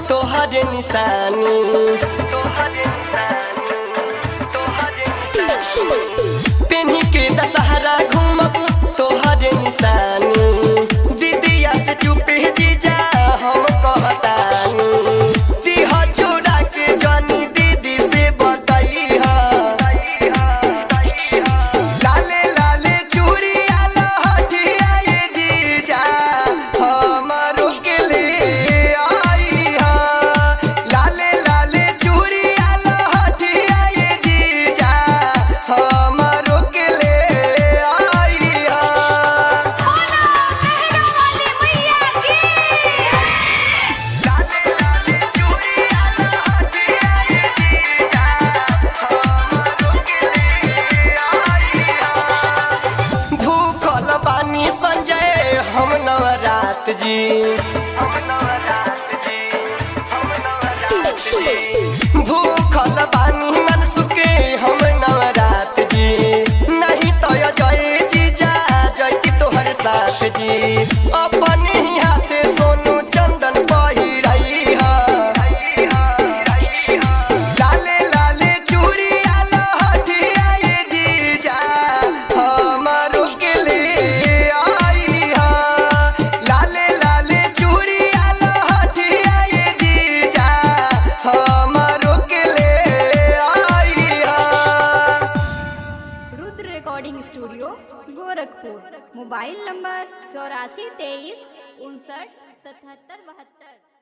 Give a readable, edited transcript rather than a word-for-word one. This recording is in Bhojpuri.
तोहरे निशानी पेन्ही के दशहरा घूमब तोहरे निशानी दीदिया से चुपे जीजा हम कहतानी दिह चूड़ा के जानी दीदी से बतैहा लाले लाले चूड़ी आला हटिया ये जीजा हमारो के ले संजय हम नवरात जी भूखल बानी मन सुके हम नवरात जी नहीं तो जय जीजा जयती तोहर साथ जी अपन ही हाथे सोनू चंदन पहिरई लाले लाले चूड़ी आला हटिया ये जीजा हमारो के ले recording studio Gorakhpur. Mobile number 84 23 59 77 72।